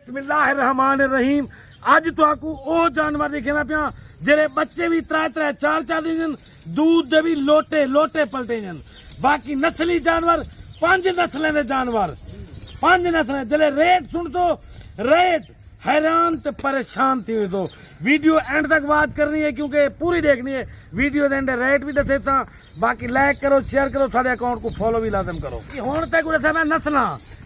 बिस्मिल्लाहिर्रहमानिर्रहीम। अज तुहाकू ओ जानवर दिखेना पिया जेरे बच्चे भी त्रै त्रै चार चार दिन दूध दे भी लोटे लोटे पलटे जन। बाकी नस्ली जानवर पांच नस्लें दे जानवर पांच नस्लें जेले रेट सुन तो रेट हैरान ते परेशान थी तो वीडियो एंड तक बात करनी है क्योंकि पूरी देखनी है। वीडियो दे रेट भी दसे था। बाकी लाइक करो शेयर करो सारे अकाउंट को फॉलो भी लाजम करो। हुण तक दसा मैं नस्ल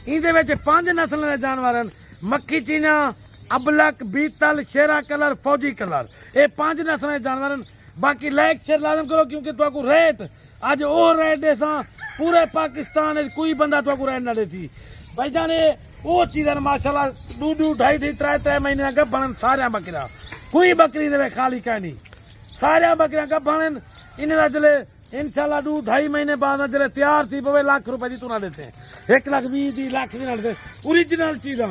इहदे विच पांच नस्लें दे जानवर हैं। मक्खी चीना अबलक बीतल शेरा कलर फौजी कलर ये पांच नस्लें जानवर हैं। बाकी लाइक शेयर लाजम करो क्योंकि तुहाकू रेट अज वो रेट देसा पूरे पाकिस्तान कोई बंदा तुहाकू रेट ना देती भाई जाने वो चीज़ माशाल्लाह दू दू ढाई ढाई त्रै त्रै महीने गब्बन सारे बकरा कोई बकरी दे खाली कहनी सारे बकरियां गब्बन इन्हें जले इंशाल्लाह दू ढाई महीने बाद जले तैयार थी पवे लाख रुपए की तू ना देते 1,20,000 लाख भी ना देते ओरिजिनल चीज़ा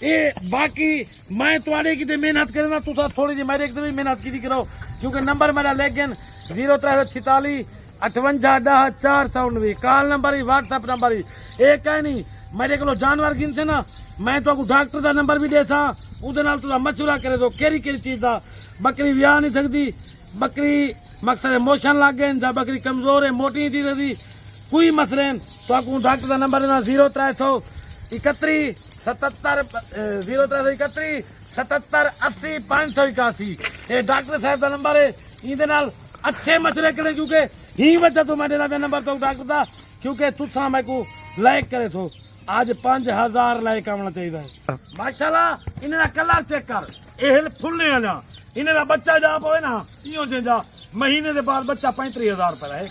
ये। बाकी मैं थोड़ी कि मेहनत करना तुसा थोड़ी जी मेरे एक भी मेहनत की करो क्योंकि नंबर मेरा लेकिन 0346 58 10 419 कॉल नंबर ही व्हाट्सएप नंबर ही एक है नहीं। मेरे को जानवर गिनते ना मैं तो डॉक्टर का नंबर भी देता उहदे नाल तुसा मशवरा करे दो केरी केरी चीज़ का बकरी व्याह नहीं सकती बकरी मकसद मोशन लग गए या बकरी कमजोर है मोटी नहीं थी सकती कोई मसले तो आपको डॉक्टर का नंबर देना 0331 77 0331 77 80 581 ये डॉक्टर साहब का नंबर है। इहदे नाल अच्छे मसले करे क्योंकि ही वजह तो मैं देना नंबर तो डॉक्टर का क्योंकि तुसा मैं को लाइक करे तो आज 5000 लाइक आना चाहिए माशाल्लाह। इन्हें कलर चेक कर ये फुलने वाला इन्हें बच्चा जा पाए ना इं जा महीने के बाद बच्चा 35,000 रुपये है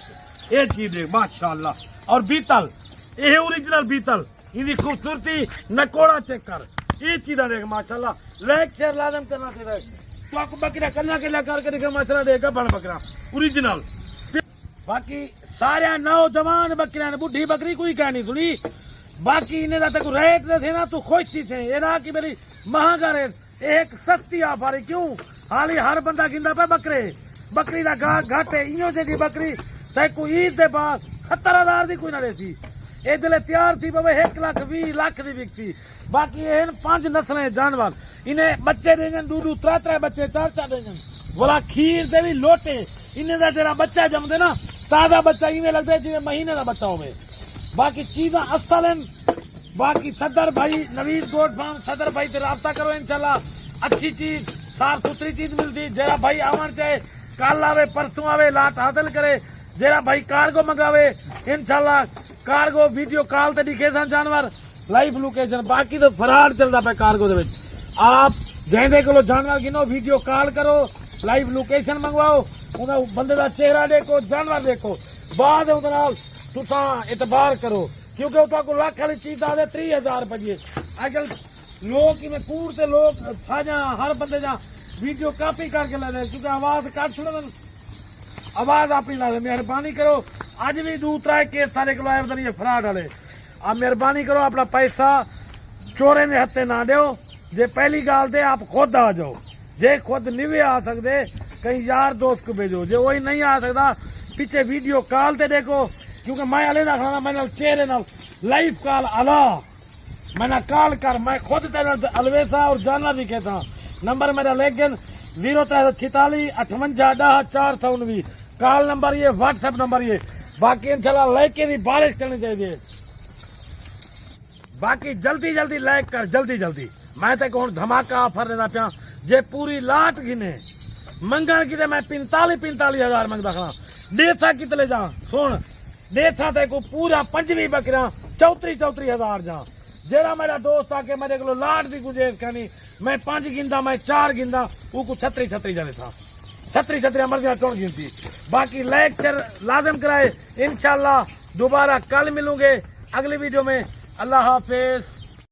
ये चीज देख माशाल्लाह। और बीतल ये ओरिजिनल बीतल इनकी खूबसूरती नकोड़ा चेक कर ये चीज़ा देख माशाल्लाह। लाइक शेयर लाजम करना चाहिए तो आपको बकरा कल्ला कल्ला करके देखा माशाल्लाह देगा बन बकरा ओरिजिनल। बाकी सारे नौजवान बकरियां बुढ़ी बकरी कोई कह नहीं सुनी। बाकी इन्हें तक रेट थे ना तू खुश थी थे ये ना कि मेरी महंगा रेट एक सस्ती ऑफर है क्यों हाली हर बंदा गिंदा पे बकरे बकरी का गा घट है इं जी बकरी तय को ईद के बाद 70,000 की कोई ना देती ये दिले तैयार थी पवे 1,20,000 लाख की बिकती। बाकी ये पांच नस्लें जानवर इन्हें बच्चे देंगे दू दू त्रै त्रै बच्चे चार चार देंगे बोला खीर दे भी लोटे इन्हें का तेरा बच्चा जमदे ना ताजा बच्चा इवें लगता है जिवें महीने का बच्चा होवे। बाकी चीज़ा असल हैं। बाकी सदर भाई नवीद गोट फार्म सदर भाई से रब्ता करो इंशाल्लाह अच्छी चीज़ साफ सुथरी चीज़ मिलती। जरा भाई आवन चाहे कल आवे परसों आवे लाट हासिल करे जरा भाई कार्गो मंगावे इंशाल्लाह कार्गो वीडियो कॉल ते दिखे सन जानवर लाइव लोकेशन। बाकी तो फराड चलता पे कार्गो दे आप जैसे को जानवर गिनो वीडियो कॉल करो लाइव लोकेशन मंगवाओ उन्हें बंदे का चेहरा देखो जानवर देखो बाद तुसा एतबार करो क्योंकि को लाख वाली चीज आ 30,000 रुपये अजकल लोग इवें कूड़ से लोग साझा हर बंदे जा वीडियो कॉपी करके ले क्योंकि आवाज काट सुन आवाज आप ही ला मेहरबानी करो अज भी दू त्रै केस सारे को आए पता फराड वाले आप मेहरबानी करो अपना पैसा चोरे ने हत्थे ना दो जे पहली गाल दे आप खुद आ जाओ जे खुद नहीं आ सकते कहीं यार दोस्त को भेजो जे वही नहीं आ सकता पीछे वीडियो कॉल ते देखो क्योंकि मैं अलहदा खाना मैंने चेहरे ना लाइव कॉल अला मैंने कॉल कर मैं खुद तेरे अलवेसा और जाना भी कहता नंबर मेरा लेकिन 0346 58 10 419 कॉल नंबर ये व्हाट्सएप नंबर ये। बाकी इंशाल्लाह लाइक की बारिश करनी चाहिए। बाकी जल्दी जल्दी लाइक कर जल्दी जल्दी मैं तो कौन धमाका ऑफर देना पाया जे पूरी लाट गिने मंगन की मैं 45,000 मंगता खड़ा डेथा कितने जा सुन डेथा ते को पूरा 5वीं बकरा 34,000 जा जरा मेरा दोस्त आके मेरे को लाट की गुंजाइश करनी मैं 5 गिनता मैं 4 गिनता वो को 36 जाने था 36 मर्जियां कौन गिनती। बाकी लाइक लाजम कराए इंशाल्लाह दोबारा कल मिलूंगे अगली वीडियो में। अल्लाह हाफिज।